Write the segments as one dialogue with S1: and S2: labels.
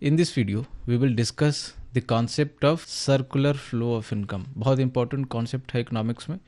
S1: In this video, we will discuss the concept of circular flow of income. बहुत important concept है economics में.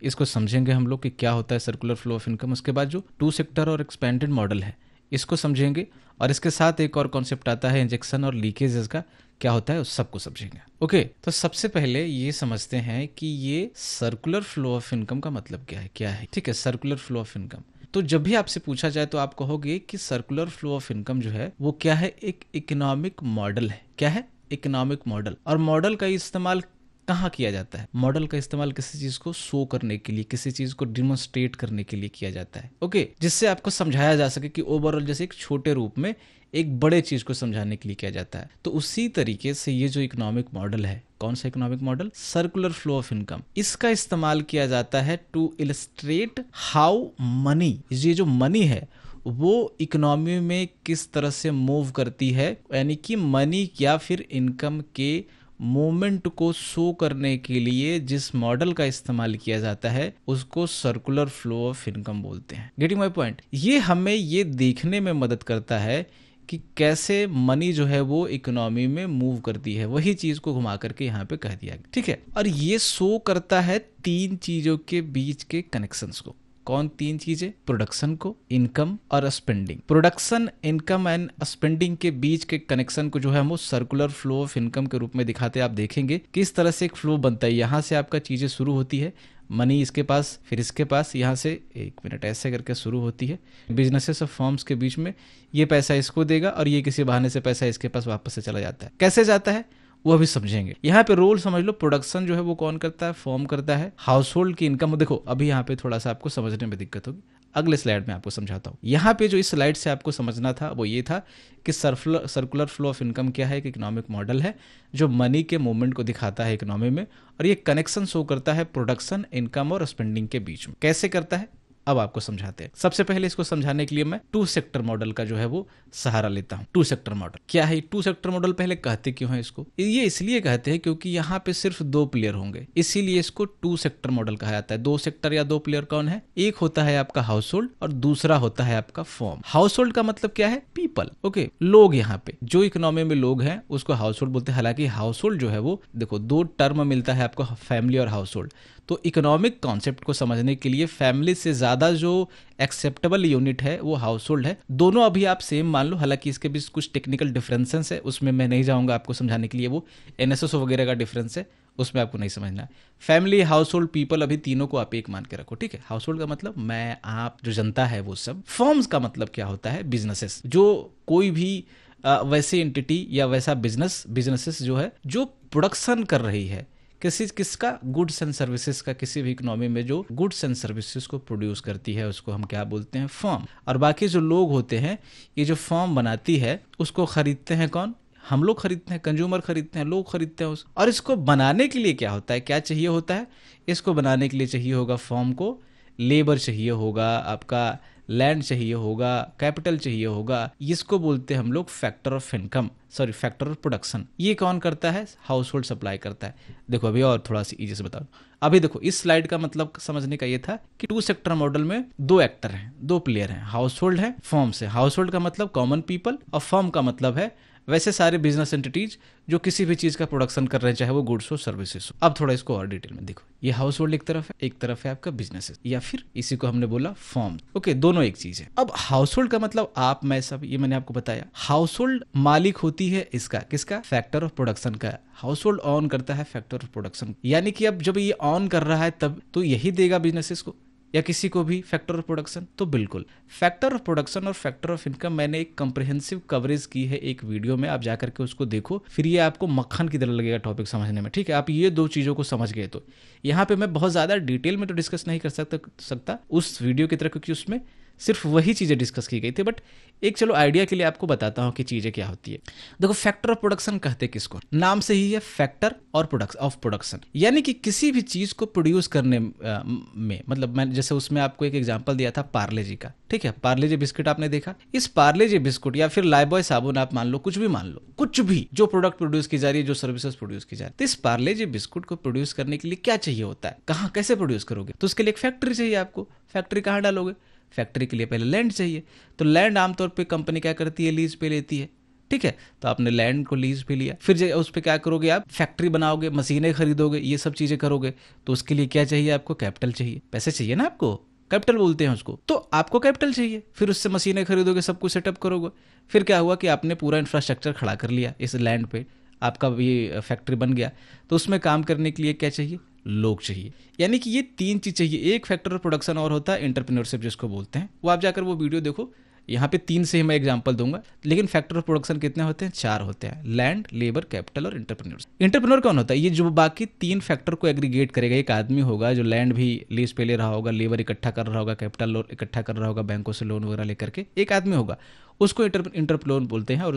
S1: इसको समझेंगे हम लोग कि क्या होता है सर्कुलर फ्लो ऑफ इनकम. उसके बाद जो टू सेक्टर और एक्सपेंडेड मॉडल है इसको समझेंगे, और इसके साथ एक और कॉन्सेप्ट आता है इंजेक्शन और लीकेजेस का, क्या होता है उस सबको समझेंगे. ओके, तो सबसे पहले ये समझते हैं कि ये सर्कुलर फ्लो ऑफ इनकम का मतलब क्या है. ठीक है, सर्कुलर फ्लो ऑफ इनकम. तो जब भी आपसे पूछा जाए तो आप कहोगे कि सर्कुलर फ्लो ऑफ इनकम जो है वो क्या है, एक इकोनॉमिक मॉडल है. क्या है? Economic model. और मॉडल का इस्तेमाल कहाँ किया जाता है? मॉडल का इस्तेमाल किसी चीज को शो करने के लिए, किसी चीज को डिमोन्स्ट्रेट करने के लिए किया जाता है. ओके, जिससे आपको समझाया जा सके कि ओवरऑल जैसे एक छोटे रूप में एक बड़े चीज को समझाने के लिए किया जाता है. तो उसी तरीके से ये जो इकोनॉमिक मॉडल है, कौन सा economic model? Circular flow of income. इसका इस्तेमाल किया जाता है टू इलस्ट्रेट हाउ मनी, ये जो मनी है वो इकोनॉमी में किस तरह से मूव करती है, यानी कि मनी या फिर इनकम के मूवमेंट को शो करने के लिए जिस मॉडल का इस्तेमाल किया जाता है उसको सर्कुलर फ्लो ऑफ इनकम बोलते हैं. Getting my point? ये हमें ये देखने में मदद करता है कि कैसे मनी जो है वो इकोनॉमी में मूव करती है. वही चीज को घुमा करके यहाँ पे कह दिया गया. ठीक है, और ये शो करता है तीन चीजों के बीच के कनेक्शंस को. कौन तीन चीजें? प्रोडक्शन को, इनकम और spending. Production, income and spending के बीच के कनेक्शन को जो है हम वो सर्कुलर फ्लो ऑफ इनकम के रूप में दिखाते हैं. आप देखेंगे किस तरह से एक फ्लो बनता है. यहाँ से आपका चीजें शुरू होती है, मनी इसके पास, फिर इसके पास, यहाँ से एक मिनट ऐसे करके शुरू होती है. बिजनेसेस और फर्म्स के बीच में ये पैसा इसको देगा और ये किसी बहाने से पैसा इसके पास वापस से चला जाता है. कैसे जाता है वो अभी समझेंगे. यहाँ पे रोल समझ लो. प्रोडक्शन जो है वो कौन करता है? फॉर्म करता है. हाउस होल्ड की इनकम, देखो अभी यहाँ पे थोड़ा सा आपको समझने में दिक्कत होगी, अगले स्लाइड में आपको समझाता हूँ. यहाँ पे जो इस स्लाइड से आपको समझना था वो ये था कि सर्कुलर फ्लो ऑफ इनकम क्या है. एक इकोनॉमिक मॉडल है जो मनी के मूवमेंट को दिखाता है इकोनॉमी में, और ये कनेक्शन शो करता है प्रोडक्शन, इनकम और स्पेंडिंग के बीच में. कैसे करता है अब आपको समझाते हैं. सबसे पहले इसको समझाने के लिए मैं टू सेक्टर मॉडल का जो है वो सहारा लेता हूं. टू सेक्टर मॉडल क्या है? टू सेक्टर मॉडल पहले कहते क्यों है इसको? ये इसलिए कहते हैं क्योंकि यहाँ पे सिर्फ दो प्लेयर होंगे, इसीलिए इसको टू सेक्टर मॉडल कहा जाता है. दो सेक्टर या दो प्लेयर कौन है? एक होता है आपका हाउस होल्ड और दूसरा होता है आपका फॉर्म. हाउस होल्ड का मतलब क्या है? पीपल. ओके, लोग. यहाँ पे जो इकोनॉमी में लोग हैं उसको हाउस होल्ड बोलते हैं. हालांकि हाउस होल्ड जो है वो, देखो दो टर्म मिलता है आपको, फैमिली और हाउस होल्ड. तो इकोनॉमिक कॉन्सेप्ट को समझने के लिए फैमिली से ज्यादा जो एक्सेप्टेबल यूनिट है वो हाउस होल्ड है. दोनों अभी आप सेम मान लो, हालांकि इसके बीच कुछ टेक्निकल डिफरेंसेस है, उसमें मैं नहीं जाऊंगा आपको समझाने के लिए. वो एनएसएस वगैरह का डिफरेंस है, उसमें आपको नहीं समझना है. फैमिली, हाउस होल्ड, पीपल, अभी तीनों को आप एक मान के रखो. ठीक है, हाउस होल्ड का मतलब मैं, आप, जो जनता है वो सब. फर्म्स का मतलब क्या होता है? बिजनेसेस. जो कोई भी वैसी एंटिटी या वैसा बिजनेसेस जो है जो प्रोडक्शन कर रही है किसका? गुड्स एंड सर्विसेज का. किसी भी इकोनॉमी में जो गुड्स एंड सर्विसेज को प्रोड्यूस करती है उसको हम क्या बोलते हैं? फर्म. और बाकी जो लोग होते हैं, ये जो फर्म बनाती है उसको खरीदते हैं कौन? हम लोग खरीदते हैं, कंज्यूमर खरीदते हैं, लोग खरीदते हैं उसको. और इसको बनाने के लिए क्या होता है, क्या चाहिए होता है? इसको बनाने के लिए चाहिए होगा फर्म को लेबर चाहिए होगा, आपका लैंड चाहिए होगा, कैपिटल चाहिए होगा. इसको बोलते हैं हम लोग factor of income, sorry factor of production. ये कौन करता है? हाउस होल्ड सप्लाई करता है. देखो अभी और थोड़ा सा इजी से बताओ. अभी देखो इस स्लाइड का मतलब समझने का ये था कि टू सेक्टर मॉडल में दो एक्टर हैं, दो प्लेयर हैं. हाउस होल्ड है, फर्म से. हाउस होल्ड का मतलब कॉमन पीपल, और फर्म का मतलब है वैसे सारे बिजनेस एंटिटीज जो किसी भी चीज का प्रोडक्शन कर रहे हैं, चाहे वो गुड्स हो, सर्विसेज हो. अब थोड़ा इसको और डिटेल में देखो. ये हाउस होल्ड एक तरफ है, एक तरफ है आपका बिजनेस, या फिर इसी को हमने बोला फॉर्म. ओके, दोनों एक चीज है. अब हाउस होल्ड का मतलब आप, मैं, सब, ये मैंने आपको बताया. हाउस होल्ड मालिक होती है इसका, किसका? फैक्टर ऑफ प्रोडक्शन का. हाउस होल्ड ऑन करता है फैक्टर ऑफ प्रोडक्शन, यानी कि अब जब ये ऑन कर रहा है तब तो यही देगा बिजनेसेस को या किसी को भी फैक्टर ऑफ प्रोडक्शन. तो बिल्कुल फैक्टर ऑफ प्रोडक्शन और फैक्टर ऑफ इनकम मैंने एक कंप्रिहेंसिव कवरेज की है एक वीडियो में, आप जाकर के उसको देखो, फिर ये आपको मक्खन की तरह लगेगा टॉपिक समझने में. ठीक है, आप ये दो चीजों को समझ गए तो यहाँ पे मैं बहुत ज्यादा डिटेल में तो डिस्कस नहीं कर सकता उस वीडियो की तरह, क्योंकि उसमें सिर्फ वही चीजें डिस्कस की गई थी. बट एक चलो आइडिया के लिए आपको बताता हूं कि चीजें क्या होती है. देखो फैक्टर ऑफ प्रोडक्शन कहते किसको? नाम से ही है फैक्टर और प्रोडक्शन, यानी कि किसी भी चीज को प्रोड्यूस करने में, मतलब मैं जैसे उसमें आपको एक एग्जांपल दिया था पार्ले जी का. ठीक है, पार्ले जी बिस्किट आपने देखा. इस पार्ले जी बिस्कुट या फिर लाइबॉय साबुन आप मान लो, कुछ भी मान लो, कुछ भी जो प्रोडक्ट प्रोड्यूस की जा रही है, जो सर्विसेज प्रोड्यूस की जा रही है, तो इस पार्ले जी बिस्कुट को प्रोड्यूस करने के लिए क्या चाहिए होता है? कहाँ कैसे प्रोड्यूस करोगे? तो उसके लिए एक फैक्ट्री चाहिए आपको. फैक्ट्री कहाँ डालोगे? फैक्ट्री के लिए पहले लैंड चाहिए. तो लैंड आमतौर पे कंपनी क्या करती है? लीज पे लेती है. ठीक है, तो आपने लैंड को लीज पे लिया, फिर उस पर क्या करोगे, आप फैक्ट्री बनाओगे, मशीनें खरीदोगे, ये सब चीजें करोगे, तो उसके लिए क्या चाहिए, आपको कैपिटल चाहिए, पैसे चाहिए ना, आपको कैपिटल बोलते हैं उसको, तो आपको कैपिटल चाहिए, फिर उससे मशीनें खरीदोगे, सब कुछ सेटअप करोगे, फिर क्या हुआ कि आपने पूरा इंफ्रास्ट्रक्चर खड़ा कर लिया इस लैंड पे, आपका ये फैक्ट्री बन गया, तो उसमें काम करने के लिए क्या चाहिए, लोग चाहिए। यानी कि ये 3 चीज चाहिए। एक फैक्टर ऑफ प्रोडक्शन और होता है इंटरप्रेन्योरशिप जिसको बोलते हैं, वो आप जाकर वो वीडियो देखो, यहाँ पे 3 से ही मैं एग्जांपल दूंगा, लेकिन फैक्टर ऑफ प्रोडक्शन कितने होते हैं, 4 होते हैं, लैंड, लेबर, कैपिटल और इंटरप्रेन्योर। इंटरप्रेन्योर कौन होता है, ये जो बाकी 3 फैक्टर को एग्रीगेट करेगा। एक आदमी होगा जो लैंड भी लीज पे ले रहा होगा, लेबर इकट्ठा कर रहा होगा, कैपिटल इकट्ठा कर रहा होगा बैंकों से लोन वगैरह लेकर के, एक आदमी होगा, उसको इंटरप्रेन्योर बोलते हैं, और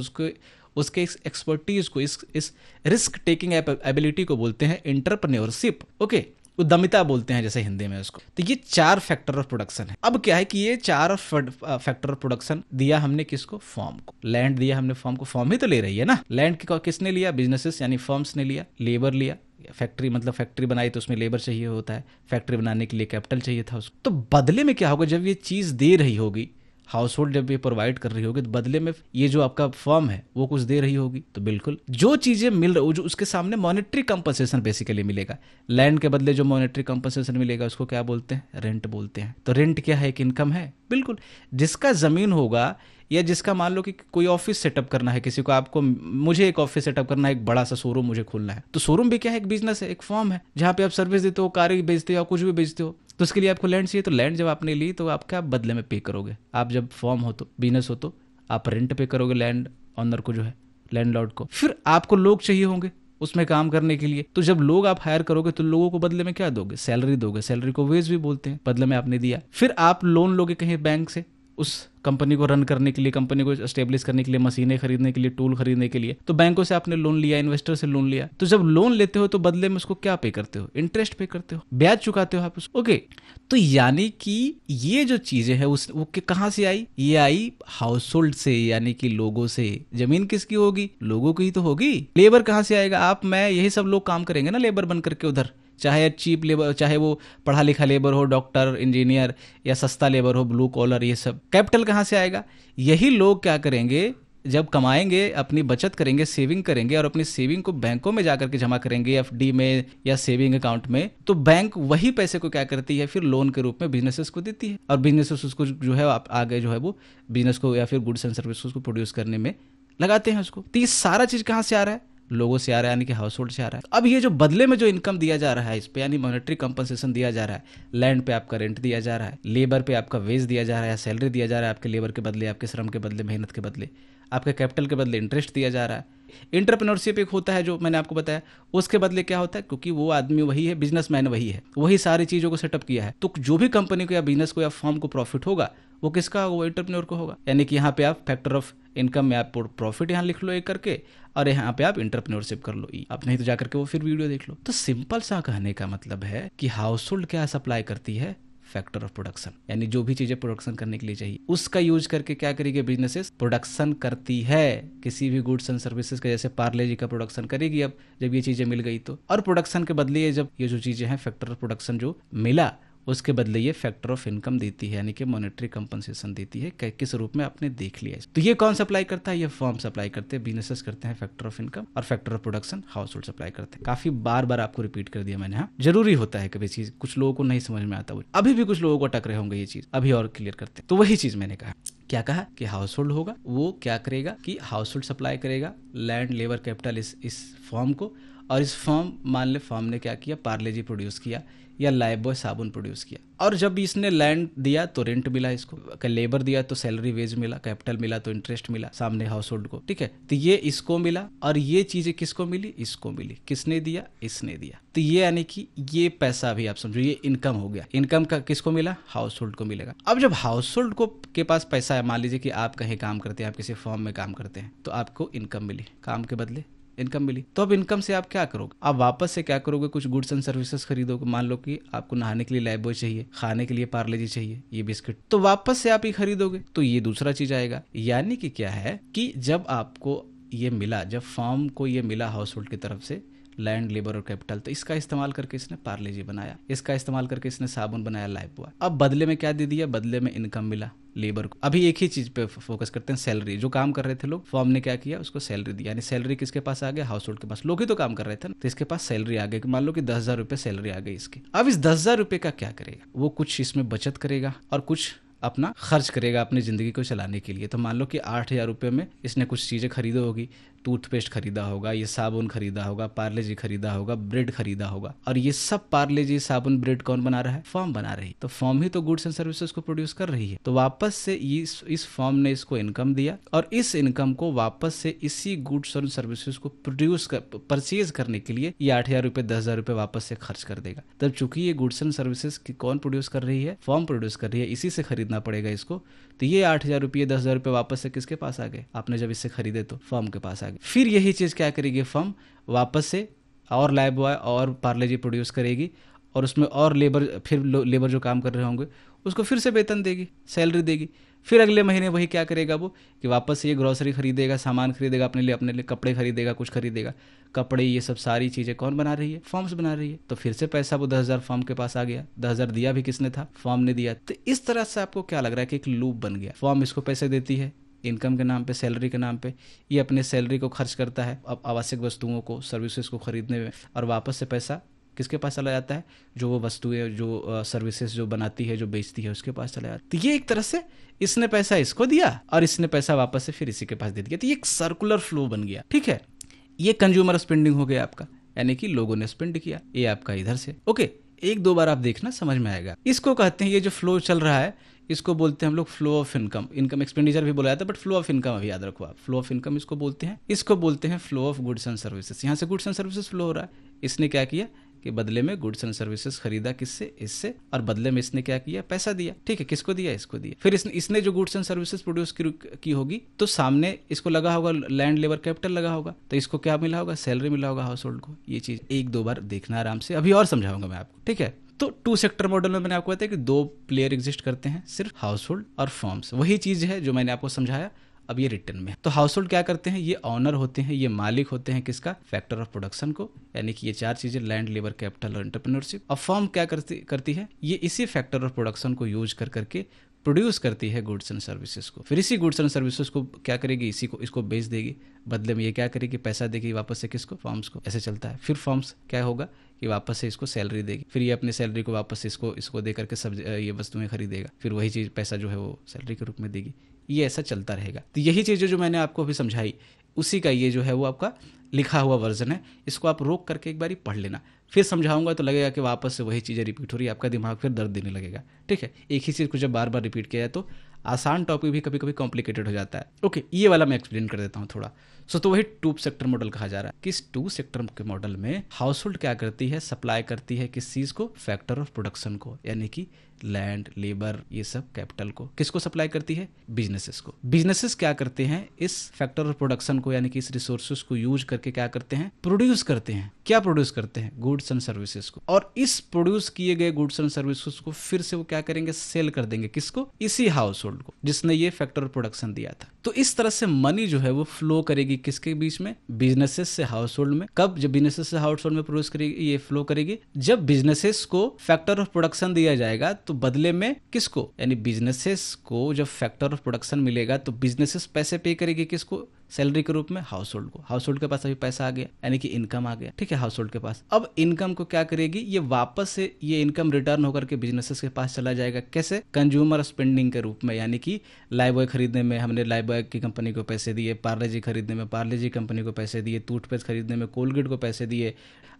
S1: उसके इस एक्सपर्टीज को, इस रिस्क टेकिंग एबिलिटी को बोलते हैं इंटरप्रेन्योरशिप। ओके, उद्यमिता बोलते हैं जैसे हिंदी में उसको। तो ये 4 फैक्टर ऑफ प्रोडक्शन है। अब क्या है कि ये 4 फैक्टर ऑफ प्रोडक्शन दिया हमने किसको, फॉर्म को। लैंड दिया हमने फॉर्म को, फॉर्म ही तो ले रही है ना। लैंड किसने लिया, बिजनेसेस यानी फर्म्स ने लिया। लेबर लिया, फैक्ट्री मतलब फैक्ट्री बनाई तो उसमें लेबर चाहिए होता है, फैक्ट्री बनाने के लिए कैपिटल चाहिए था उसको। तो बदले में क्या होगा, जब ये चीज दे रही होगी, हाउस होल्ड जब ये प्रोवाइड कर रही होगी, तो बदले में ये जो आपका फर्म है वो कुछ दे रही होगी, तो बिल्कुल जो चीजें मिल रही, जो उसके सामने मॉनेटरी कंपनसेशन बेसिकली मिलेगा। लैंड के बदले जो मॉनेटरी कंपनसेशन मिलेगा उसको क्या बोलते हैं, रेंट बोलते हैं। तो रेंट क्या है, एक इनकम है। बिल्कुल, जिसका जमीन होगा या जिसका मान लो कि कोई ऑफिस सेटअप करना है किसी को, आपको, मुझे एक ऑफिस सेटअप करना है, एक बड़ा सा शोरूम मुझे खोलना है, तो शोरूम भी क्या है, एक बिजनेस है, एक फॉर्म है, जहां पे आप सर्विस देते हो, कार बेचते हो, कुछ भी बेचते हो, तो उसके लिए आपको लैंड चाहिए। तो लैंड जब आपने ली तो आप क्या बदले में पे करोगे, आप जब फॉर्म हो तो, बिजनेस हो तो आप रेंट पे करोगे लैंड ऑनर को, जो है लैंडलॉर्ड को। फिर आपको लोग चाहिए होंगे उसमें काम करने के लिए, तो जब लोग आप हायर करोगे तो लोगों को बदले में क्या दोगे, सैलरी दोगे। सैलरी को वेज भी बोलते हैं, बदले में आपने दिया। फिर आप लोन लोगे कहीं बैंक से उस कंपनी को रन करने के लिए, कंपनी को एस्टेब्लिश करने के लिए, मशीनें खरीदने के लिए, टूल खरीदने के लिए, तो बैंकों से आपने लोन लिया, इन्वेस्टर से लोन लिया। तो जब लोन लेते हो तो बदले में उसको क्या पे करते हो, इंटरेस्ट पे करते हो, ब्याज चुकाते हो आप उसको। ओके, तो यानी कि ये जो चीजें हैं वो कहां से आई, ये आई हाउस होल्ड से, यानी कि लोगों से। जमीन किसकी होगी, लोगों की ही तो होगी। लेबर कहां से आएगा, आप मैं यही सब लोग काम करेंगे ना लेबर बन करके उधर, चाहे चीप लेबर, चाहे वो पढ़ा लिखा लेबर हो, डॉक्टर, इंजीनियर, या सस्ता लेबर हो, ब्लू कॉलर, ये सब। कैपिटल कहाँ से आएगा, यही लोग क्या करेंगे, जब कमाएंगे, अपनी बचत करेंगे, सेविंग करेंगे, और अपनी सेविंग को बैंकों में जाकर के जमा करेंगे, एफडी में या सेविंग अकाउंट में, तो बैंक वही पैसे को क्या करती है, फिर लोन के रूप में बिजनेसेस को देती है, और बिजनेसेस उसको जो है आगे जो है वो बिजनेस को या फिर गुड्स एंड सर्विसेज को प्रोड्यूस करने में लगाते हैं उसको। तो ये सारा चीज कहाँ से आ रहा है, लोगों से आ रहा है, यानी कि हाउस होल्ड से आ रहा है। अब ये जो बदले में जो इनकम दिया जा रहा है इस पे, यानी मॉनेटरी कंपनसेशन दिया जा रहा है, लैंड पे आपका रेंट दिया जा रहा है, लेबर पे आपका वेज दिया जा रहा है, सैलरी दिया जा रहा है आपके लेबर के बदले, आपके श्रम के बदले, मेहनत के बदले, आपके कैपिटल के बदले इंटरेस्ट दिया जा रहा है। एंटरप्रेन्योरशिप एक होता है जो मैंने आपको बताया, उसके बदले क्या होता है, क्योंकि वो आदमी वही है, बिजनेसमैन वही है, वही सारी चीजों को सेटअप किया है, तो जो भी कंपनी को या बिजनेस को या फर्म को प्रॉफिट होगा वो किसका होगा, वो एंटरप्रेन्योर को होगा। यानी कि यहाँ पे आप फैक्टर ऑफ इनकम में आप प्रॉफिट यहाँ लिख लो एक करके, और यहाँ पे आप एंटरप्रेन्योरशिप कर लो ई, आप नहीं तो जाकर के वो फिर वीडियो देख लो। तो सिंपल सा कहने का मतलब है कि हाउस होल्ड क्या सप्लाई करती है, फैक्टर ऑफ प्रोडक्शन, यानी जो भी चीजें प्रोडक्शन करने के लिए चाहिए उसका यूज करके क्या करेगी, बिजनेसेस प्रोडक्शन करती है किसी भी गुड्स एंड सर्विसेज का। जैसे पार्ले जी का प्रोडक्शन करेगी अब जब ये चीजें मिल गई तो, और प्रोडक्शन के बदले जब ये जो चीजें हैं फैक्टर ऑफ प्रोडक्शन जो मिला, उसके बदले ये फैक्टर ऑफ इनकम देती है, यानी कि मॉनेटरी कंपनसेशन देती है, किस रूप में आपने देख लिया। तो ये कौन सप्लाई करता है, ये फर्म सप्लाई करते हैं, बिजनेसेस करते हैं फैक्टर ऑफ इनकम, और factor of production house hold supply करते हैं। काफी बार बार आपको रिपीट कर दिया मैंने, हाँ जरूरी होता है कभी चीज, कुछ लोगों को नहीं समझ में आता, अभी भी कुछ लोगों को अटक रहे होंगे ये चीज, अभी और क्लियर करते हैं। तो वही चीज मैंने कहा, क्या कहा कि हाउस होल्ड होगा, वो क्या करेगा कि हाउस होल्ड सप्लाई करेगा लैंड, लेबर, कैपिटल इस फर्म को, और इस फर्म, मान ले फर्म ने क्या किया, पार्ले जी प्रोड्यूस किया या लाइफबॉय साबुन प्रोड्यूस किया, और जब इसने लैंड दिया तो रेंट मिला इसको, लेबर दिया तो सैलरी वेज मिला, कैपिटल मिला तो इंटरेस्ट मिला सामने हाउस होल्ड को, ठीक है। तो ये इसको मिला, और ये चीजें किसको मिली, इसको मिली। किसने दिया, इसने दिया। तो ये यानी कि ये पैसा भी आप समझो ये इनकम हो गया। इनकम का किसको मिला, हाउस होल्ड को मिलेगा। अब जब हाउस होल्ड को के पास पैसा है, मान लीजिए कि आप कहीं काम करते हैं, आप किसी फर्म में काम करते हैं, तो आपको इनकम मिली, काम के बदले इनकम मिली। तो अब इनकम से आप क्या करोगे, आप वापस से क्या करोगे, कुछ गुड्स एंड सर्विसेज खरीदोगे। मान लो कि आपको नहाने के लिए लाइफबॉय चाहिए, खाने के लिए पार्ले जी चाहिए, ये बिस्किट, तो वापस से आप ये खरीदोगे, तो ये दूसरा चीज आएगा। यानी कि क्या है कि जब आपको ये मिला, जब फर्म को ये मिला हाउस होल्ड की तरफ से लैंड, लेबर और कैपिटल। तो इसका इस्तेमाल करके इसने पार्ले जी बनाया, इसका इस्तेमाल करके इसने साबुन बनाया लाइफबॉय। अब बदले में क्या दे दिया, बदले में इनकम मिला लेबर को। अभी एक ही चीज पे फोकस करते हैं, सैलरी। जो काम कर रहे थे लोग, फॉर्म ने क्या किया, उसको सैलरी दी। यानी सैलरी किसके पास आ गया, हाउस होल्ड के पास। लोग ही तो काम कर रहे थे ना, तो इसके पास सैलरी आ गई। मान लो कि 10,000 रुपये सैलरी आ गई इसकी। अब इस 10,000 रुपये का क्या करेगा, वो कुछ इसमें बचत करेगा और कुछ अपना खर्च करेगा अपनी ज़िंदगी को चलाने के लिए। तो मान लो कि 8,000 रुपये में इसने कुछ चीज़ें खरीदी होगी, टूथपेस्ट खरीदा होगा, ये साबुन खरीदा होगा, पार्ले जी खरीदा होगा, ब्रेड खरीदा होगा। और ये सब पार्ले जी, साबुन, ब्रेड कौन बना रहा है, फर्म बना रही है। तो फर्म ही तो गुड्स एंड सर्विसेज को प्रोड्यूस कर रही है। तो वापस से इस फर्म ने इसको इनकम दिया और इस इनकम को वापस से इसी गुड्स और सर्विसेज को परचेज करने के लिए ये 8,000 रुपये, 10,000 रुपये वापस से खर्च कर देगा। तब चूंकि ये गुड्स एंड सर्विसेज कौन प्रोड्यूस कर रही है, फर्म प्रोड्यूस कर रही है, इसी से खरीदना पड़ेगा इसको। तो ये 8,000 रुपये, 10,000 रुपये वापस से किसके पास आ गए, आपने जब इससे खरीदे तो फर्म के पास आ गए। फिर यही चीज क्या करेगी फर्म, वापस से और लाइफबॉय और पार्ले जी प्रोड्यूस करेगी और उसमें और लेबर, फिर लेबर जो काम कर रहे होंगे उसको फिर से वेतन देगी, सैलरी देगी। फिर अगले महीने वही क्या करेगा वो, कि वापस से ये ग्रोसरी खरीदेगा, सामान खरीदेगा, अपने लिए कपड़े खरीदेगा, कुछ खरीदेगा, कपड़े, ये सब सारी चीज़ें कौन बना रही है, फर्म्स बना रही है। तो फिर से पैसा वो 10,000 फर्म के पास आ गया। 10,000 दिया भी किसने था, फर्म ने दिया। तो इस तरह से आपको क्या लग रहा है कि एक लूप बन गया। फर्म इसको पैसे देती है इनकम के नाम पे, सैलरी के नाम पे, ये अपने सैलरी को खर्च करता है अब आवश्यक वस्तुओं को, सर्विसेज को खरीदने में, और वापस से पैसा किसके पास चला जाता है, जो वो वस्तुएं, जो सर्विसेज जो बनाती है, जो बेचती है, उसके पास चला जाता है। तो ये एक तरह से इसने पैसा इसको दिया और इसने पैसा वापस से फिर इसी के पास दे दिया। तो ये एक सर्कुलर फ्लो बन गया। ठीक है, ये कंज्यूमर स्पेंडिंग हो गया आपका, यानी कि लोगों ने स्पेंड किया, ये आपका इधर से। ओके, एक दो बार आप देखना, समझ में आएगा। इसको कहते हैं, ये जो फ्लो चल रहा है इसको बोलते हैं हम लोग flow of income. Income expenditure भी बोला जाता है, बट फ्लो ऑफ इनकम अभी याद रखो आप। फ्लो ऑफ इनकम इसको बोलते हैं, इसको बोलते हैं flow of goods and services. यहाँ से गुड्स एंड सर्विसेज फ्लो हो रहा है। इसने क्या किया कि बदले में गुड्स एंड सर्विसेज खरीदा, किससे, इससे, और बदले में इसने क्या किया, पैसा दिया। ठीक है, किसको दिया, इसको दिया। फिर इसने जो गुड्स एंड सर्विसेज प्रोड्यूस की होगी, तो सामने इसको लगा होगा लैंड, लेबर, कैपिटल लगा होगा, तो इसको क्या मिला होगा, सैलरी मिला होगा हाउस होल्ड को। ये चीज एक दो बार देखना आराम से, अभी और समझाऊंगा मैं आपको। ठीक है, तो 2 सेक्टर मॉडल में मैंने आपको बताया कि 2 प्लेयर एग्जिस्ट करते हैं, सिर्फ हाउस होल्ड और फर्म्स। वही चीज है जो मैंने आपको समझाया, अब ये रिटर्न में। तो हाउस होल्ड क्या करते हैं, ये ऑनर होते हैं, ये मालिक होते हैं किसका, फैक्टर ऑफ प्रोडक्शन को, यानी कि ये 4 चीजें, लैंड, लेबर, कैपिटल और एंटरप्रेन्योरशिप। अब फर्म क्या करती है, ये इसी फैक्टर ऑफ प्रोडक्शन को यूज करके प्रोड्यूस करती है गुड्स एंड सर्विसेज को। फिर इसी गुड्स एंड सर्विसेज को क्या करेगी, इसको बेच देगी, बदले में ये क्या करेगी, पैसा देगी वापस से किसको, फर्म्स को। ऐसे चलता है। फिर फर्म्स क्या होगा कि वापस से इसको सैलरी देगी, फिर ये अपनी सैलरी को वापस इसको दे करके सब ये वस्तुएं खरीदेगा, फिर वही चीज पैसा जो है वो सैलरी के रूप में देगी। ये ऐसा चलता रहेगा। तो यही चीज़ें जो मैंने आपको अभी समझाई, उसी का ये जो है वो आपका लिखा हुआ वर्जन है। इसको आप रोक करके एक बारी पढ़ लेना, फिर समझाऊंगा तो लगेगा कि वापस से वही चीज़ें रिपीट हो रही है, आपका दिमाग फिर दर्द देने लगेगा। ठीक है, एक ही चीज़ को जब बार बार रिपीट किया जाए तो आसान टॉपिक भी कभी कभी कॉम्प्लिकेटेड हो जाता है। ओके, ये वाला मैं एक्सप्लेन कर देता हूँ थोड़ा। तो वही 2 सेक्टर मॉडल कहा जा रहा है कि इस 2 सेक्टर के मॉडल में हाउस होल्ड क्या करती है, सप्लाई करती है किस चीज़ को, फैक्टर ऑफ प्रोडक्शन को, यानी कि लैंड, लेबर, ये सब, कैपिटल को। किसको सप्लाई करती है, बिजनेसेस को। बिजनेसेस क्या करते हैं, इस फैक्टर ऑफ प्रोडक्शन को, यानी कि इस रिसोर्सेज को यूज करके क्या करते हैं, प्रोड्यूस करते हैं। क्या प्रोड्यूस करते हैं, गुड्स एंड सर्विसेज को। और इस प्रोड्यूस किए गए गुड्स एंड सर्विसेज को फिर से वो क्या करेंगे, सेल कर देंगे, किसको, इसी हाउस होल्ड को जिसने ये फैक्टर ऑफ प्रोडक्शन दिया था। तो इस तरह से मनी जो है वो फ्लो करेगी किसके बीच में, बिजनेसेस से हाउस होल्ड में। कब, जब बिजनेसेस से हाउस होल्ड में प्रोड्यूस करेगी, ये फ्लो करेगी जब बिजनेसेस को फैक्टर ऑफ प्रोडक्शन दिया जाएगा। तो बदले में किसको, यानी बिजनेसेस को जब फैक्टर ऑफ प्रोडक्शन मिलेगा तो बिजनेसेस पैसे पे करेगी किसको, सैलरी के रूप में हाउस होल्ड को। हाउस होल्ड के पास अभी पैसा आ गया, यानी कि इनकम आ गया। ठीक है, हाउस होल्ड के पास। अब इनकम को क्या करेगी, ये वापस से ये इनकम रिटर्न होकर के बिजनेसेस के पास चला जाएगा। कैसे, कंज्यूमर स्पेंडिंग के रूप में, यानी कि लाइफबॉय खरीदने में हमने लाइफबॉय की कंपनी को पैसे दिए, पार्ले जी खरीदने में पार्ले जी कंपनी को पैसे दिए, टूथपेस्ट खरीदने में कोलगेट को पैसे दिए।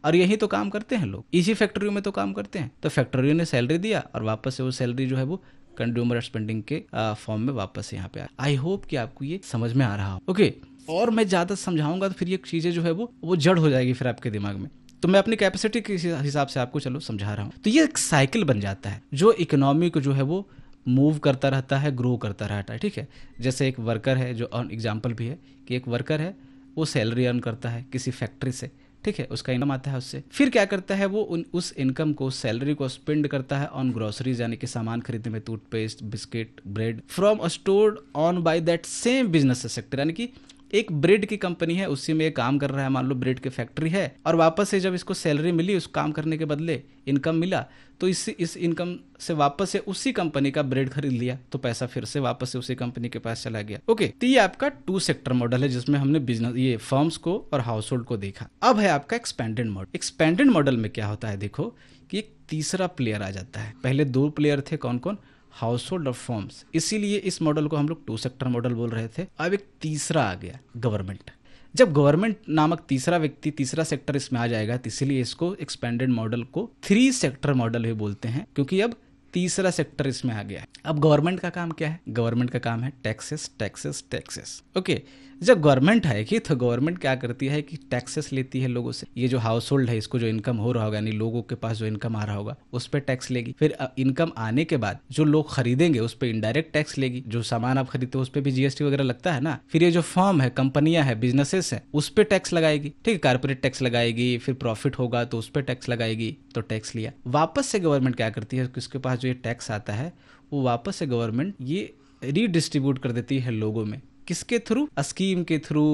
S1: और यही तो काम करते हैं लोग, इसी फैक्ट्रियों में तो काम करते हैं। तो फैक्ट्रियों ने सैलरी दिया और वापस से वो सैलरी जो है वो कंज्यूमर स्पेंडिंग के फॉर्म में वापस यहाँ पे आ। आई होप कि आपको ये समझ में आ रहा हो। ओके, और मैं ज्यादा समझाऊंगा तो फिर ये चीजें जो है वो जड़ हो जाएगी फिर आपके दिमाग में। तो मैं अपनी कैपेसिटी के हिसाब से आपको चलो समझा रहा हूँ। तो ये एक साइकिल बन जाता है जो इकोनॉमी को जो है वो मूव करता रहता है, ग्रो करता रहता है। ठीक है, जैसे एक वर्कर है, जो एग्जाम्पल भी है कि एक वर्कर है, वो सैलरी अर्न करता है किसी फैक्ट्री से। ठीक है, उसका इनकम आता है उससे। फिर क्या करता है वो, उस इनकम को, सैलरी को स्पेंड करता है ऑन ग्रोसरीज, यानी कि सामान खरीदने में, toothpaste, biscuit, bread, from stored on by that same business sector, यानी कि एक ब्रेड की कंपनी है, उसी में ये काम कर रहा है, मान लो ब्रेड की फैक्ट्री है, और वापस से जब इसको सैलरी मिली, उस काम करने के बदले इनकम मिला, तो इस इनकम से वापस से उसी कंपनी का ब्रेड खरीद लिया, तो पैसा फिर से वापस से उसी कंपनी के पास चला गया। ओके, तो ये आपका 2 सेक्टर मॉडल है, जिसमें हमने बिजनेस, ये फर्म्स को और हाउस होल्ड को देखा। अब है आपका एक्सपेंडेड मॉडल। एक्सपेंडेड मॉडल में क्या होता है, देखो कि एक तीसरा प्लेयर आ जाता है। पहले 2 प्लेयर थे, कौन कौन, हाउस होल्ड और फर्म्स, इसीलिए इस मॉडल को हम लोग 2 सेक्टर मॉडल बोल रहे थे। अब एक तीसरा आ गया, गवर्नमेंट। जब गवर्नमेंट नामक तीसरा व्यक्ति, तीसरा सेक्टर इसमें आ जाएगा, तो इसीलिए इसको एक्सपेंडेड मॉडल को 3 सेक्टर मॉडल भी बोलते हैं, क्योंकि अब तीसरा सेक्टर इसमें आ गया है। अब गवर्नमेंट का काम क्या है, गवर्नमेंट का काम है टैक्सेस टैक्सेस टैक्सेस। ओके, जब गवर्नमेंट आएगी तो गवर्नमेंट क्या करती है कि टैक्सेस लेती है लोगों से। ये जो हाउस होल्ड है, इसको जो इनकम हो रहा होगा, यानी लोगों के पास जो इनकम आ रहा होगा, उस पर टैक्स लेगी। फिर इनकम आने के बाद जो लोग खरीदेंगे उस पर इनडायरेक्ट टैक्स लेगी। जो सामान आप खरीदते हो उस पर भी जीएसटी वगैरह लगता है ना। फिर ये जो फर्म है, कंपनियां है, बिजनेसेस है, उस पर टैक्स लगाएगी। ठीक है, कारपोरेट टैक्स लगाएगी। फिर प्रॉफिट होगा तो उस पर टैक्स लगाएगी, तो टैक्स लिया। वापस से गवर्नमेंट क्या करती है, उसके पास जो ये टैक्स आता है वो वापस से गवर्नमेंट ये रीडिस्ट्रीब्यूट कर देती है लोगों में। किसके थ्रू, स्कीम के थ्रू,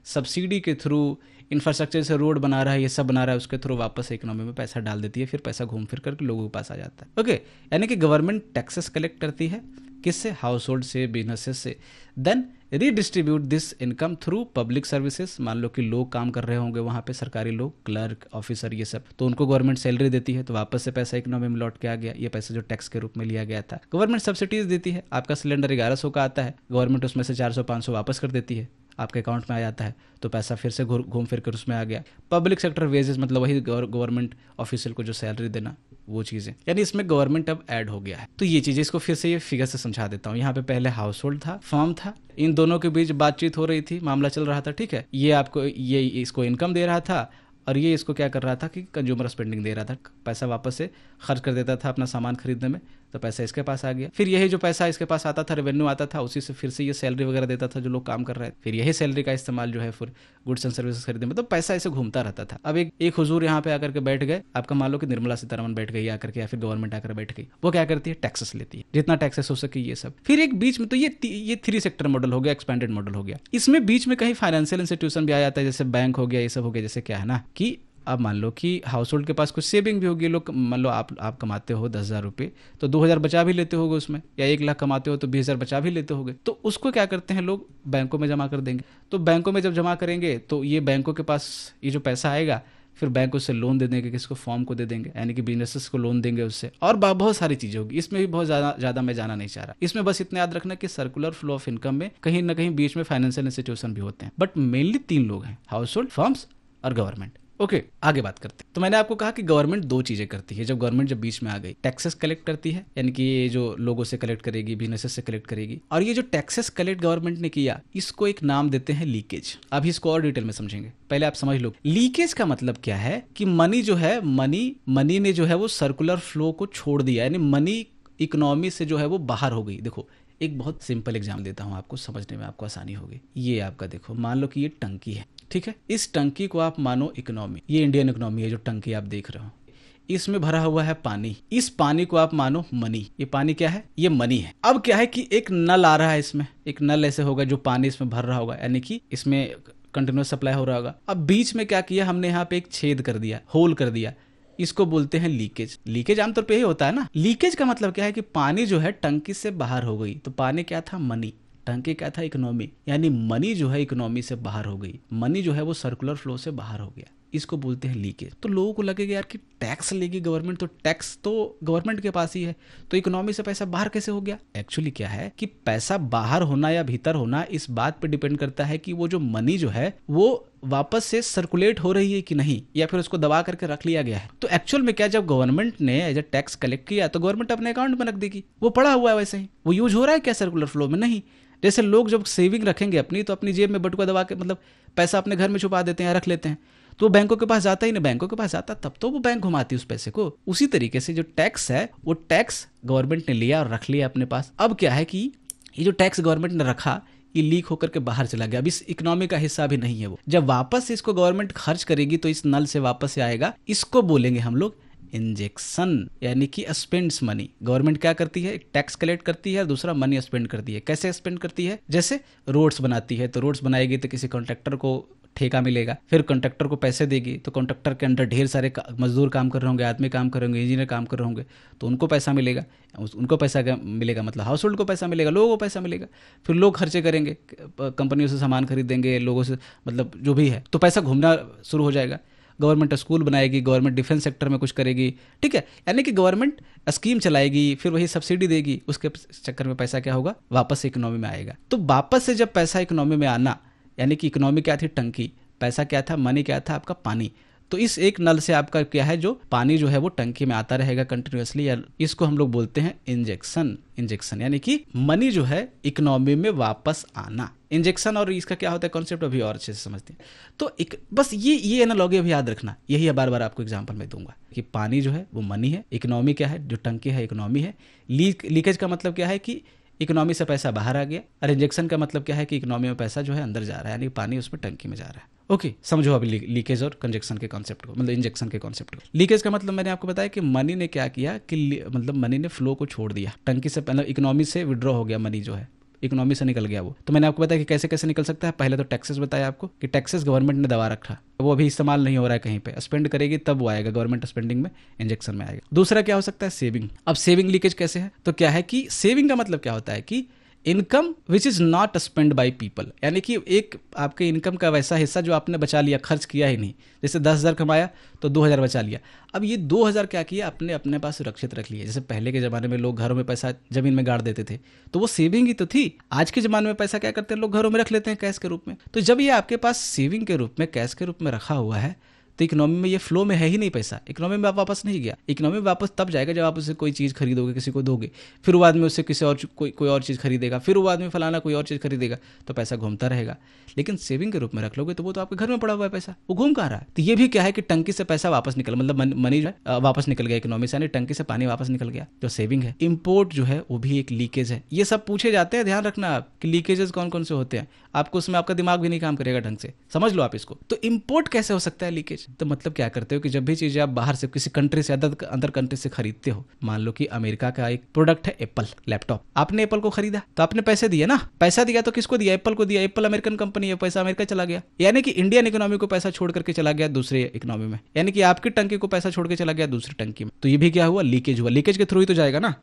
S1: सब्सिडी के थ्रू, इंफ्रास्ट्रक्चर से रोड बना रहा है, ये सब बना रहा है, उसके थ्रू वापस इकोनॉमी में पैसा डाल देती है। फिर पैसा घूम फिर करके लोगों के पास आ जाता है। ओके, यानी कि गवर्नमेंट टैक्सेस कलेक्ट करती है, किससे, हाउस होल्ड से, बिजनेसेस से। Then redistribute this income through public services. मान लो कि लोग काम कर रहे होंगे वहाँ पे, सरकारी लोग, क्लर्क, ऑफिसर, ये सब, तो उनको गवर्नमेंट सैलरी देती है, तो वापस से पैसा इकोनॉमी में लौट के आ गया। ये पैसा जो टैक्स के रूप में लिया गया था। गवर्नमेंट सब्सिडीज देती है। आपका सिलेंडर 1100 का आता है, गवर्नमेंट उसमें से 400-500 वापस कर देती है, आपके अकाउंट में आ जाता है, तो पैसा फिर से घूम फिर कर उसमें आ गया। पब्लिक सेक्टर वेजेस, मतलब वही गवर्नमेंट ऑफिशियल को जो सैलरी देना, वो चीज़ें, यानी इसमें गवर्नमेंट अब ऐड हो गया है। तो ये चीज़ें, इसको फिर से ये फिगर से समझा देता हूँ। यहाँ पे पहले हाउस होल्ड था, फर्म था, इन दोनों के बीच बातचीत हो रही थी, मामला चल रहा था। ठीक है, ये आपको, ये इसको इनकम दे रहा था, और ये इसको क्या कर रहा था कि कंज्यूमर स्पेंडिंग दे रहा था, पैसा वापस से खर्च कर देता था अपना सामान खरीदने में, तो पैसा इसके पास आ गया। फिर यही जो पैसा इसके पास आता था, रेवेन्यू आता था, उसी से फिर से ये सैलरी वगैरह देता था जो लोग काम कर रहे थे। फिर यही सैलरी का इस्तेमाल जो है फिर गुड्स एंड सर्विसेज खरीदने में, तो पैसा ऐसे घूमता रहता था। अब एक हुजूर यहाँ पे आकर के बैठ गए, आपका मान लो कि निर्मला सीतारमण बैठ गई आकर के, या फिर गवर्नमेंट आकर बैठ गई, वो क्या करती है, टैक्सेस लेती है, जितना टैक्सेस हो सके ये सब। फिर एक बीच में, तो ये 3 सेक्टर मॉडल हो गया, एक्सपेंडेड मॉडल हो गया। इसमें बीच में कहीं फाइनेंशियल इंस्टीट्यूशन भी आ जाता है, जैसे बैंक हो गया, ये सब हो गया। जैसे क्या है ना कि अब मान लो कि हाउस होल्ड के पास कुछ सेविंग भी होगी, लोग, मान लो आप कमाते हो 10,000 रुपये, तो 2,000 बचा भी लेते होगे उसमें, या 1 लाख कमाते हो तो 20,000 बचा भी लेते होगे। तो उसको क्या करते हैं लोग, बैंकों में जमा कर देंगे। तो बैंकों में जब जमा करेंगे तो ये बैंकों के पास ये जो पैसा आएगा, फिर बैंक उससे लोन दे देंगे, किसको, फॉर्म को दे देंगे, यानी कि बिजनेसेस को लोन देंगे उससे, और बहुत सारी चीजें होगी। इसमें भी बहुत ज्यादा मैं जाना नहीं चाह रहा। इसमें बस इतना याद रखना कि सर्कुलर फ्लो ऑफ इनकम में कहीं ना कहीं बीच में फाइनेंशियल इंस्टीट्यूशन भी होते हैं, बट मेनली 3 लोग हैं, हाउस होल्ड, फर्म्स और गवर्नमेंट। ओके, आगे बात करते हैं। तो मैंने आपको कहा कि गवर्नमेंट 2 चीजें करती है। जब गवर्नमेंट जब बीच में आ गई, टैक्सेस कलेक्ट करती है, यानी कि ये जो लोगों से कलेक्ट करेगी, बिजनेसेस से कलेक्ट करेगी, और ये जो टैक्सेस कलेक्ट गवर्नमेंट ने किया, इसको एक नाम देते हैं लीकेज। अभी इसको और डिटेल में समझेंगे, पहले आप समझ लो लीकेज का मतलब क्या है। कि मनी जो है, मनी ने जो है वो सर्कुलर फ्लो को छोड़ दिया, यानी मनी इकोनॉमी से जो है वो बाहर हो गई। देखो, एक बहुत सिंपल एग्जाम देता हूं आपको, समझने में आपको आसानी होगी। ये आपका देखो, मान लो कि ये टंकी है, ठीक है, इस टंकी को आप मानो इकोनॉमी, ये इंडियन इकोनॉमी है जो टंकी आप देख रहे हो, इसमें भरा हुआ है पानी, इस पानी को आप मानो मनी। ये पानी क्या है, ये मनी है। अब क्या है कि एक नल आ रहा है, इसमें एक नल ऐसे होगा जो पानी इसमें भर रहा होगा, यानी कि इसमें कंटिन्यूस सप्लाई हो रहा होगा। अब बीच में क्या किया हमने, यहाँ पे एक छेद कर दिया, होल कर दिया, इसको बोलते हैं लीकेज। लीकेज आमतौर पे ही होता है ना। लीकेज का मतलब क्या है कि पानी जो है टंकी से बाहर हो गई। तो पानी क्या था, मनी, टंकी क्या था, इकोनॉमी, यानी मनी जो है इकोनॉमी से बाहर हो गई, मनी जो है वो सर्कुलर फ्लो से बाहर हो गया, इसको बोलते हैं लीकेज। तो लोगों को लगेगा यार कि टैक्स लेगी गवर्नमेंट, तो टैक्स तो गवर्नमेंट के पास ही है, तो इकोनॉमी से पैसा बाहर कैसे हो गया। एक्चुअली क्या है कि पैसा बाहर होना या भीतर होना इस बात पे डिपेंड करता है कि वो जो मनी जो है वो वापस से सर्कुलेट हो रही है कि नहीं, या फिर उसको दबा करके रख लिया गया है। तो एक्चुअल में क्या, जब गवर्नमेंट ने एज ए टैक्स कलेक्ट किया तो गवर्नमेंट अपने अकाउंट में रख देगी, वो पड़ा हुआ है वैसे ही, वो यूज हो रहा है क्या सर्कुलर फ्लो में, नहीं। जैसे लोग जब सेविंग रखेंगे अपनी, तो अपनी जेब में बटुआ दबा के, मतलब पैसा अपने घर में छुपा देते हैं, रख लेते हैं, तो बैंकों के पास जाता ही नहीं। बैंकों के पास जाता तब तो वो बैंक घुमाती है उस पैसे को। उसी तरीके से जो टैक्स है वो टैक्स गवर्नमेंट ने लिया और रख लिया अपने पास। अब क्या है कि ये जो टैक्स गवर्नमेंट ने रखा, ये लीक होकर के बाहर चला गया, अब इस इकोनॉमी का हिस्सा भी नहीं है वो। जब वापस इसको गवर्नमेंट खर्च करेगी तो इस नल से वापस से आएगा, इसको बोलेंगे हम लोग इंजेक्शन, यानी कि स्पेंड्स मनी। गवर्नमेंट क्या करती है, एक टैक्स कलेक्ट करती है और दूसरा मनी स्पेंड करती है। कैसे स्पेंड करती है, जैसे रोड्स बनाती है तो रोड्स बनाएगी तो किसी कॉन्ट्रैक्टर को ठेका मिलेगा, फिर कॉन्ट्रैक्टर को पैसे देगी तो कॉन्ट्रैक्टर के अंडर ढेर सारे मजदूर काम कर रहे होंगे, आदमी काम कर रहे होंगे, इंजीनियर काम कर रहे होंगे, तो उनको पैसा मिलेगा। उनको पैसा मिलेगा मतलब हाउस होल्ड को पैसा मिलेगा, लोगों को पैसा मिलेगा, फिर लोग खर्चे करेंगे, कंपनियों से सामान खरीदेंगे, लोगों से मतलब जो भी है, तो पैसा घूमना शुरू हो जाएगा। गवर्नमेंट स्कूल बनाएगी, गवर्नमेंट डिफेंस सेक्टर में कुछ करेगी, ठीक है, यानी कि गवर्नमेंट स्कीम चलाएगी, फिर वही सब्सिडी देगी, उसके चक्कर में पैसा क्या होगा, वापस इकोनॉमी में आएगा। तो वापस से जब पैसा इकोनॉमी में आना, यानी कि इकोनॉमी क्या थी, टंकी, पैसा क्या था, मनी क्या था, आपका पानी। तो इस एक नल से आपका क्या है, जो पानी जो है वो टंकी में आता रहेगा कंटिन्यूअसली, या इसको हम लोग बोलते हैं इंजेक्शन। इंजेक्शन यानी कि मनी जो है इकोनॉमी में वापस आना। इंजेक्शन और इसका क्या होता है कॉन्सेप्ट अभी और अच्छे से समझते हैं। तो बस ये एनालॉजी अभी याद रखना, यही बार बार आपको एग्जांपल में दूंगा कि पानी जो है वो मनी है, इकोनॉमी क्या है, जो टंकी है इकोनॉमी है, लीकेज का मतलब क्या है कि इकोनॉमी से पैसा बाहर आ गया, और इंजेक्शन का मतलब क्या है कि इकोनॉमी में पैसा जो है अंदर जा रहा है, यानी पानी उसमें टंकी में जा रहा है। ओके, समझो अभी लीकेज और कंजक्शन के कॉन्सेप्ट को, मतलब इंजेक्शन के कॉन्सेप्ट को। लीकेज का मतलब मैंने आपको बताया कि मनी ने क्या किया कि मतलब मनी ने फ्लो को छोड़ दिया, टंकी से मतलब इकोनॉमी से विड्रॉ हो गया, मनी जो है इकोनॉमी से निकल गया वो। तो मैंने आपको बताया कि कैसे कैसे निकल सकता है। पहले तो टैक्सेस बताया आपको कि टैक्सेस गवर्नमेंट ने दबा रखा, वो अभी इस्तेमाल नहीं हो रहा है कहीं पे, स्पेंड करेगी तब वो आएगा, गवर्नमेंट स्पेंडिंग में इंजेक्शन में आएगा। दूसरा क्या हो सकता है, सेविंग। अब सेविंग लीकेज कैसे है, तो क्या है कि सेविंग का मतलब क्या होता है कि income which is not spend by people, यानी कि एक आपके इनकम का वैसा हिस्सा जो आपने बचा लिया, खर्च किया ही नहीं। जैसे 10,000 कमाया तो 2,000 बचा लिया, अब ये 2,000 क्या किया, आपने अपने पास सुरक्षित रख लिया। जैसे पहले के ज़माने में लोग घरों में पैसा जमीन में गाड़ देते थे, तो वो सेविंग ही तो थी। आज के ज़माने में पैसा क्या करते हैं, लोग घरों में रख लेते हैं कैश के रूप में। तो जब ये आपके पास सेविंग के रूप में, कैश के रूप में रखा हुआ है, तो इकोनॉमी में ये फ्लो में है ही नहीं पैसा, इकोनॉमी में आप वापस नहीं गया। इकोनॉमी में वापस तब जाएगा जब आप उससे कोई चीज़ खरीदोगे, किसी को दोगे, फिर वो आदमी उससे किसी और कोई और चीज़ खरीदेगा, फिर वो आदमी फलाना कोई और चीज़ खरीदेगा, तो पैसा घूमता रहेगा। लेकिन सेविंग के रूप में रख लोगे तो वो तो आपके घर में पड़ा हुआ है पैसा, वो घूम कहाँ रहा है। तो ये भी क्या है कि टंकी से पैसा वापस निकल, मतलब मनी जो है वापस निकल गया इकोनॉमी से, यानी टंकी से पानी वापस निकल गया, जो सेविंग है। इंपोर्ट जो है वो भी एक लीकेज है। ये सब पूछे जाते हैं, ध्यान रखना आप कि लीकेजेस कौन कौन से होते हैं, आपको उसमें आपका दिमाग भी नहीं काम करेगा ढंग से, समझ लो आप इसको। तो इंपोर्ट कैसे हो सकता है लीकेज, तो मतलब क्या करते हो कि जब भी चीजें आप बाहर से किसी कंट्री से अदर कंट्री से खरीदते हो, मान लो कि अमेरिका का एक प्रोडक्ट है एप्पल लैपटॉप, आपने एप्पल को खरीदा तो आपने पैसे दिए ना, पैसा दिया तो किसको दिया, एप्पल को दिया, एप्पल अमेरिकन कंपनी है, पैसा अमेरिका चला गया, यानी कि इंडियन इकोनॉमी को पैसा छोड़ करके चला गया दूसरे इकोनॉमी में, यानी कि आपकी टंकी को पैसा छोड़ के चला गया दूसरी टंकी में। तो ये भी क्या हुआ, लीकेज हुआ, लीकेज के थ्रू ही तो जाएगा ना,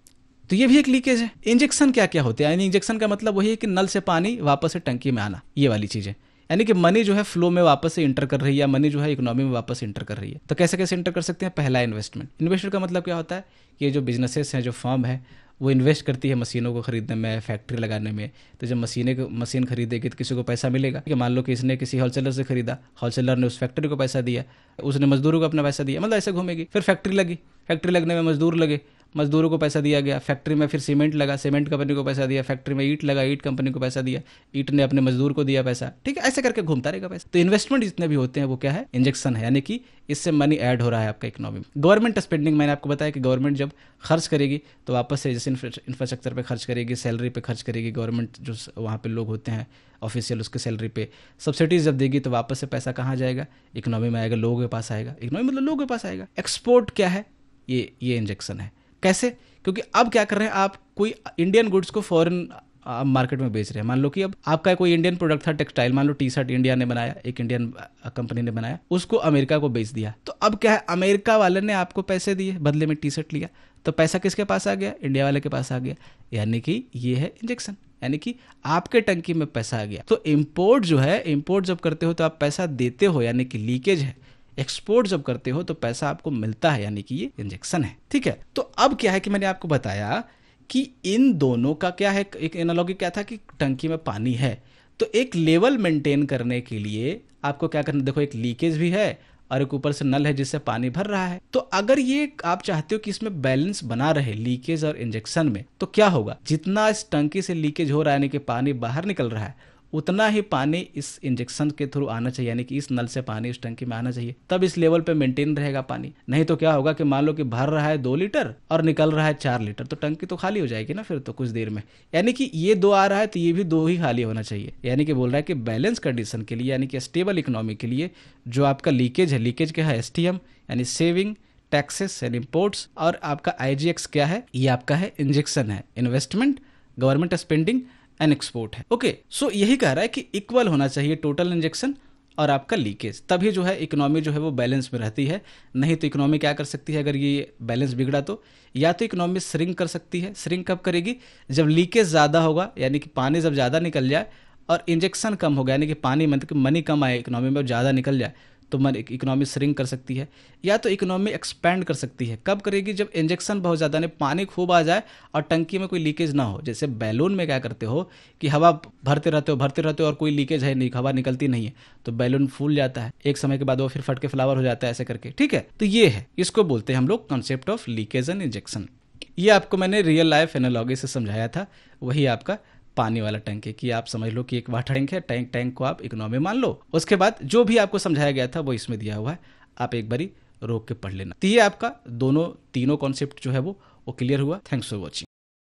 S1: तो ये भी एक लीकेज है। इंजेक्शन क्या क्या होते हैं, यानी इंजेक्शन का मतलब वही है कि नल से पानी वापस से टंकी में आना, ये वाली चीज है, यानी कि मनी जो है फ्लो में वापस से इंटर कर रही है, मनी जो है इकोनॉमी में वापस इंटर कर रही है। तो कैसे कैसे इंटर कर सकते हैं, पहला इन्वेस्टमेंट। इन्वेस्टमेंट का मतलब क्या होता है कि ये जो बिजनेसेस हैं, जो फर्म है, वो इन्वेस्ट करती है मशीनों को खरीदने में, फैक्ट्री लगाने में। तो जब मशीन खरीदेगी तो किसी को पैसा मिलेगा, कि मान लो कि इसने किसी होलसेलर से खरीदा, होलसेलर ने उस फैक्ट्री को पैसा दिया, उसने मजदूरों को अपना पैसा दिया, मतलब ऐसे घूमेगी। फिर फैक्ट्री लगी, फैक्ट्री लगने में मजदूर लगे, मजदूरों को पैसा दिया गया, फैक्ट्री में फिर सीमेंट लगा, सीमेंट कंपनी को पैसा दिया, फैक्ट्री में ईंट लगा, ईंट कंपनी को पैसा दिया, ईंट ने अपने मजदूर को दिया पैसा, ठीक है, ऐसे करके घूमता रहेगा पैसा। तो इन्वेस्टमेंट जितने भी होते हैं वो क्या है, इंजेक्शन है, यानी कि इससे मनी ऐड हो रहा है आपका इकोनॉमी में। गवर्नमेंट स्पेंडिंग, मैंने आपको बताया कि गवर्नमेंट जब खर्च करेगी तो वापस से जैसे इंफ्रास्ट्रक्चर पे खर्च करेगी, सैलरी पे खर्च करेगी, गवर्नमेंट जो वहाँ पे लोग होते हैं ऑफिशियल, उसके सैलरी पे सब्सिडीज जब देगी तो वापस से पैसा कहाँ जाएगा, इकोनॉमी में आएगा, लोगों के पास आएगा, इकोनॉमी मतलब लोगों के पास आएगा। एक्सपोर्ट क्या है, ये इंजेक्शन है। कैसे, क्योंकि अब क्या कर रहे हैं आप, कोई इंडियन गुड्स को फॉरेन मार्केट में बेच रहे हैं। मान लो कि अब आपका कोई इंडियन प्रोडक्ट था, टेक्सटाइल, मान लो टी शर्ट इंडिया ने बनाया, एक इंडियन कंपनी ने बनाया, उसको अमेरिका को बेच दिया, तो अब क्या है, अमेरिका वाले ने आपको पैसे दिए, बदले में टी शर्ट लिया, तो पैसा किसके पास आ गया, इंडिया वाले के पास आ गया, यानी कि ये है इंजेक्शन, यानी कि आपके टंकी में पैसा आ गया। तो इंपोर्ट जो है, इंपोर्ट जब करते हो तो आप पैसा देते हो, यानी कि लीकेज है। एक्सपोर्ट जब करते हो तो पैसा आपको मिलता है, यानी कि ये इंजेक्शन है, ठीक है। तो अब क्या है कि मैंने आपको बताया कि इन दोनों का क्या है, एक एनालॉजी क्या था कि टंकी में पानी है, तो एक लेवल मेंटेन करने के लिए आपको क्या करना, देखो एक लीकेज भी है और एक ऊपर से नल है जिससे पानी भर रहा है। तो अगर ये आप चाहते हो कि इसमें बैलेंस बना रहे लीकेज और इंजेक्शन में, तो क्या होगा, जितना इस टंकी से लीकेज हो रहा है, यानी कि पानी बाहर निकल रहा है, उतना ही पानी इस इंजेक्शन के थ्रू आना चाहिए, यानी कि इस नल से पानी इस टंकी में आना चाहिए, तब इस लेवल पे मेंटेन रहेगा पानी। नहीं तो क्या होगा कि मान लो कि भर रहा है 2 लीटर और निकल रहा है 4 लीटर, तो टंकी तो खाली हो जाएगी ना फिर तो कुछ देर में। यानी कि ये 2 आ रहा है तो ये भी 2 ही खाली होना चाहिए। यानी कि बोल रहा है कि बैलेंस कंडीशन के लिए, यानी कि स्टेबल इकोनॉमी के लिए, जो आपका लीकेज है, लीकेज क्या है, एसटीएम यानी सेविंग, टैक्सेस एंड इम्पोर्ट्स, और आपका IGX क्या है, ये आपका है इंजेक्शन है, investment, government spending and export है। ओके, सो यही कह रहा है कि इक्वल होना चाहिए टोटल इंजेक्शन और आपका लीकेज, तभी जो है इकोनॉमी जो है वो बैलेंस में रहती है। नहीं तो इकोनॉमी क्या कर सकती है, अगर ये बैलेंस बिगड़ा तो या तो इकोनॉमी श्रिंक कर सकती है। श्रिंक कब करेगी, जब लीकेज ज़्यादा होगा, यानी कि पानी जब ज़्यादा निकल जाए, और इंजेक्शन कम होगा, यानी कि पानी मतलब कि मनी कम आए इकोनॉमी में, ज़्यादा निकल जाए तो इकोनॉमी श्रिंक कर सकती है। या तो इकोनॉमी एक्सपैंड कर सकती है, कब करेगी, जब इंजेक्शन बहुत ज़्यादा नहीं, पानी खूब आ जाए और टंकी में कोई लीकेज ना हो। जैसे बैलून में क्या करते हो कि हवा भरते रहते हो और कोई लीकेज है नहीं, हवा निकलती नहीं है, तो बैलून फूल जाता है, एक समय के बाद वो फिर फट के फ्लावर हो जाता है, ऐसे करके। ठीक है, तो ये है, इसको बोलते हैं हम लोग concept of leakage and injection. ये आपको मैंने रियल लाइफ एनालॉजी से समझाया था, वही आपका पानी वाला टैंक है कि आप समझ लो कि एक वाटर टैंक है, टैंक को आप इकोनॉमी मान लो। उसके बाद जो भी आपको समझाया गया था वो इसमें दिया हुआ है, आप एक बारी रोक के पढ़ लेना। तो ये आपका तीनों कॉन्सेप्ट जो है वो क्लियर हुआ। Thanks for watching.